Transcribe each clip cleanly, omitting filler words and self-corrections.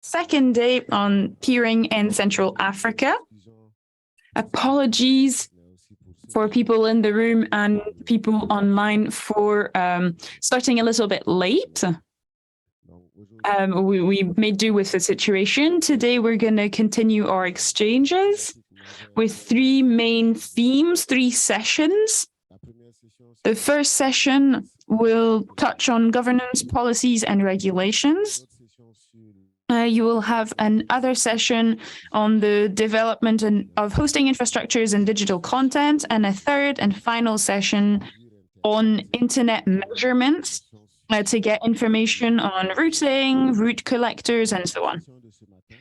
second day on peering in Central Africa. Apologies for people in the room and people online for starting a little bit late. We made do with the situation. Today, we're going to continue our exchanges with three main themes, three sessions. The first session will touch on governance, policies, and regulations. You will have another session on the development of hosting infrastructures and digital content, and a third and final session on internet measurements to get information on routing, route collectors, and so on.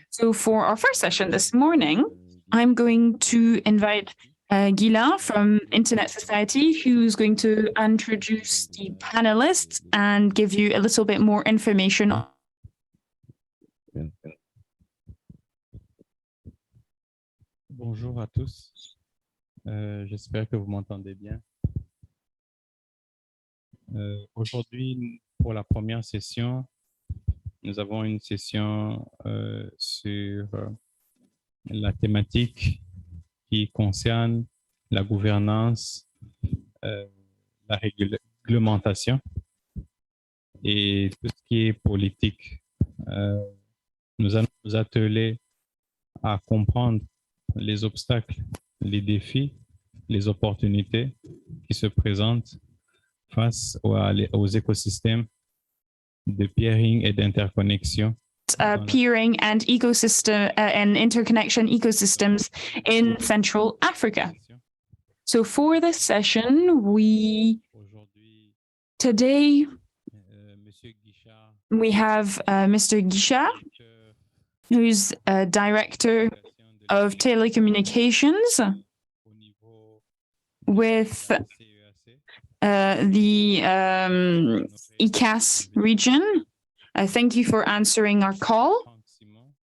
So for our first session this morning, I'm going to invite Guilain from Internet Society, who's going to introduce the panelists and give you a little bit more information on. Bonjour à tous, j'espère que vous m'entendez bien. Aujourd'hui, pour la première session, nous avons une session sur la thématique qui concerne la gouvernance, la réglementation et tout ce qui est politique. Nous allons nous atteler à comprendre les obstacles, les défis, les opportunités qui se présentent face aux écosystèmes de peering et d'interconnexion. Peering and ecosystem and interconnection ecosystems in Central Africa. So for this session, today we have Mr. Guichard, who's a director of telecommunications with the ICAS region. Thank you for answering our call.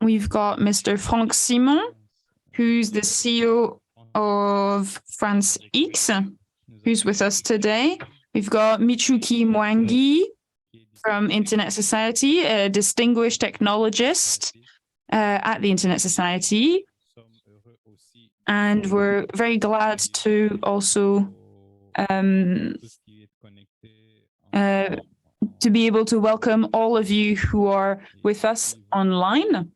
We've got Mr. Franck Simon, who's the CEO of France X, who's with us today. We've got Michuki Mwangi from Internet Society, a distinguished technologist at the Internet Society. And we're very glad to also to be able to welcome all of you who are with us online.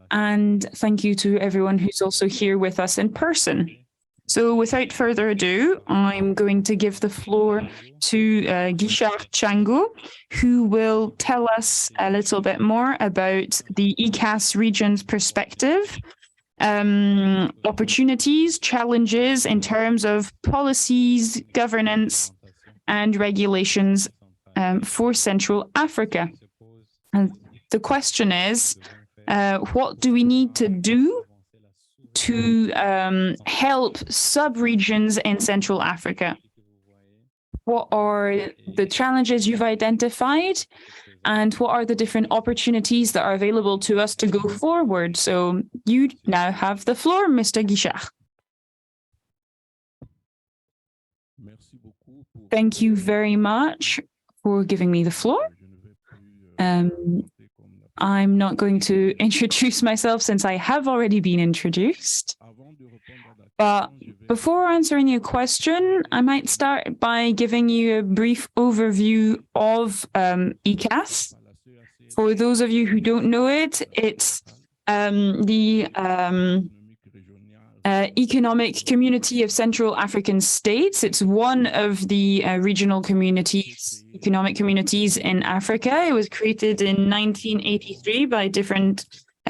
And thank you to everyone who's also here with us in person. So without further ado, I'm going to give the floor to Guichard Chango, who will tell us a little bit more about the ICAS region's perspective, opportunities, challenges in terms of policies, governance, and regulations for Central Africa. And the question is, what do we need to do to help sub-regions in Central Africa? What are the challenges you've identified? And what are the different opportunities that are available to us to go forward? So you now have the floor, Mr. Guichard. Thank you very much for giving me the floor. I'm not going to introduce myself since I have already been introduced. But before answering your question, I might start by giving you a brief overview of ICAS. For those of you who don't know it, it's the Economic Community of Central African States. It's one of the regional communities, economic communities in Africa. It was created in 1983 by different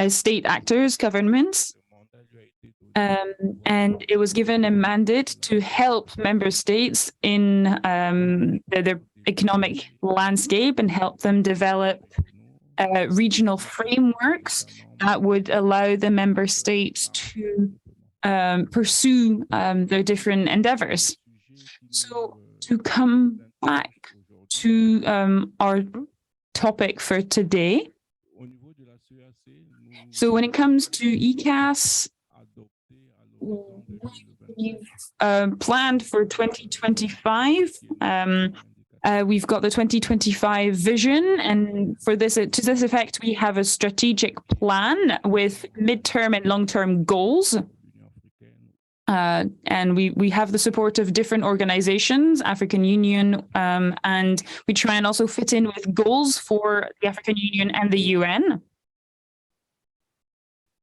state actors, governments. And it was given a mandate to help member states in their economic landscape and help them develop regional frameworks that would allow the member states to pursue their different endeavors. So to come back to our topic for today. So when it comes to ICAS, we've planned for 2025 We've got the 2025 vision, and for this, to this effect, we have a strategic plan with midterm and long-term goals. And we have the support of different organizations, African Union, and we try and also fit in with goals for the African Union and the UN.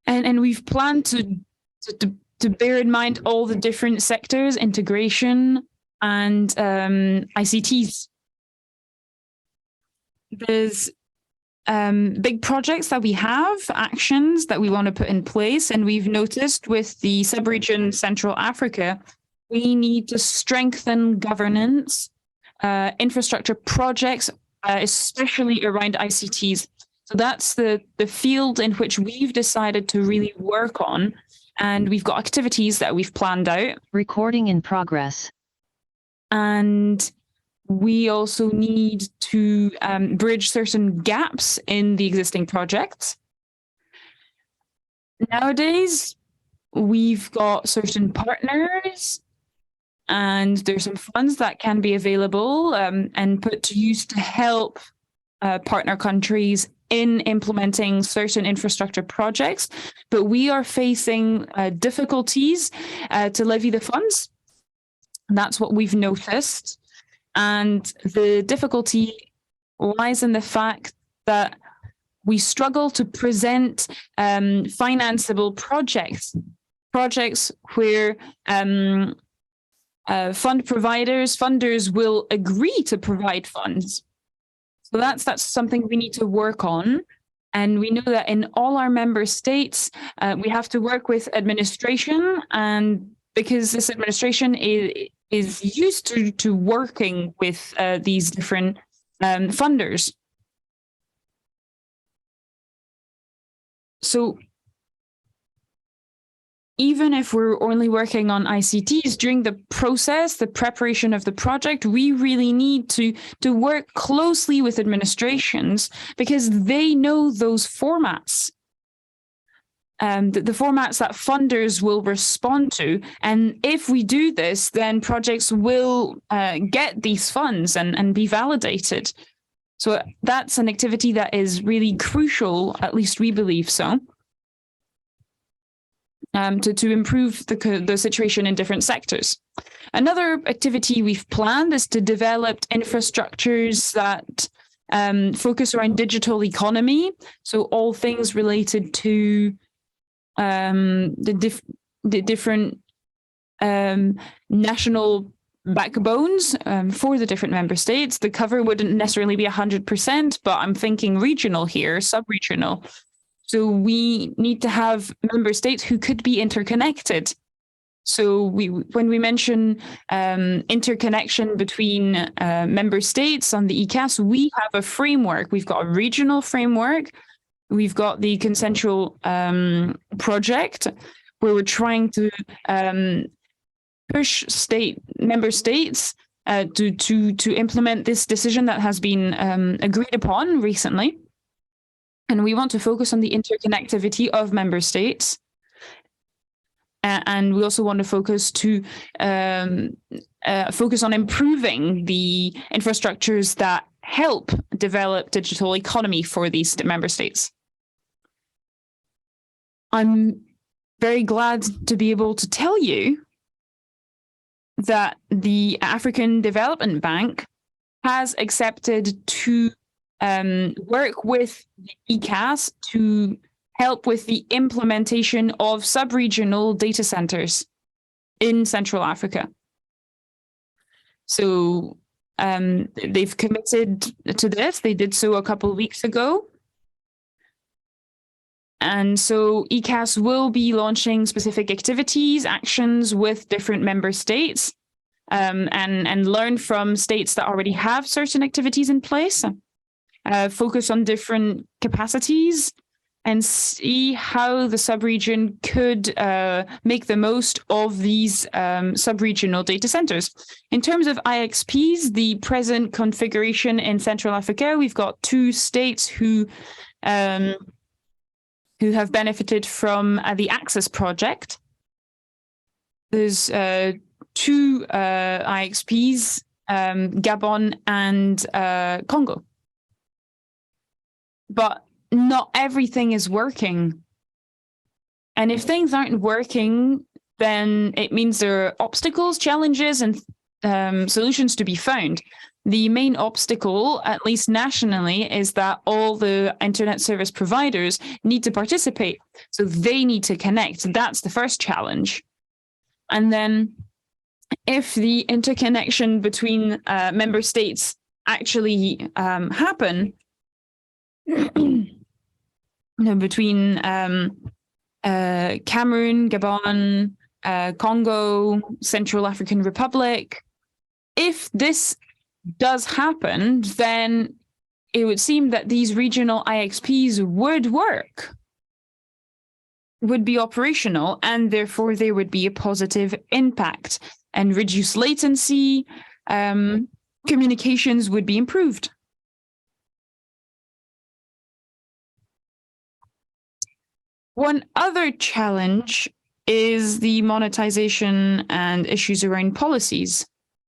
And we've planned to bear in mind all the different sectors, integration, and ICTs. There's big projects that we have, actions that we want to put in place, and we've noticed with the subregion Central Africa, we need to strengthen governance, infrastructure projects, especially around ICTs. So that's the field in which we've decided to really work on, and we've got activities that we've planned out. Recording in progress. And we also need to bridge certain gaps in the existing projects. Nowadays, we've got certain partners, and there's some funds that can be available and put to use to help partner countries in implementing certain infrastructure projects. But we are facing difficulties to levy the funds. That's what we've noticed. And the difficulty lies in the fact that we struggle to present financeable projects where funders will agree to provide funds. So that's something we need to work on. And we know that in all our member states, we have to work with administration, and because this administration is used to working with these different funders. So even if we're only working on ICTs, during the process, the preparation of the project, we really need to work closely with administrations because they know those formats. The formats that funders will respond to. And if we do this, then projects will get these funds and be validated. So that's an activity that is really crucial, at least we believe so, to improve the situation in different sectors. Another activity we've planned is to develop infrastructures that focus around digital economy. So all things related to the different national backbones for the different member states. The cover wouldn't necessarily be 100%, but I'm thinking regional here, sub-regional. So we need to have member states who could be interconnected. So when we mention interconnection between member states on the ECAS, we have a framework. We've got a regional framework. We've got the consensual project where we're trying to push member states to implement this decision that has been agreed upon recently. And we want to focus on the interconnectivity of member states. And we also want to focus on improving the infrastructures that help develop digital economy for these member states. I'm very glad to be able to tell you that the African Development Bank has accepted to work with the ECAS to help with the implementation of sub-regional data centers in Central Africa. So they've committed to this. They did so a couple of weeks ago. And so ECAS will be launching specific activities, actions with different member states, and learn from states that already have certain activities in place, focus on different capacities, and see how the sub-region could make the most of these sub-regional data centers. In terms of IXPs, the present configuration in Central Africa, we've got 2 states who have benefited from the Access project. There's 2 IXPs Gabon and Congo. But not everything is working. And if things aren't working, then it means there are obstacles, challenges, and solutions to be found. The main obstacle, at least nationally, is that all the internet service providers need to participate. So they need to connect. That's the first challenge. And then if the interconnection between member states actually happen, between Cameroon, Gabon, Congo, Central African Republic, if this does happen, then it would seem that these regional IXPs would work, would be operational, and therefore there would be a positive impact and reduce latency, communications would be improved. One other challenge is the monetization and issues around policies.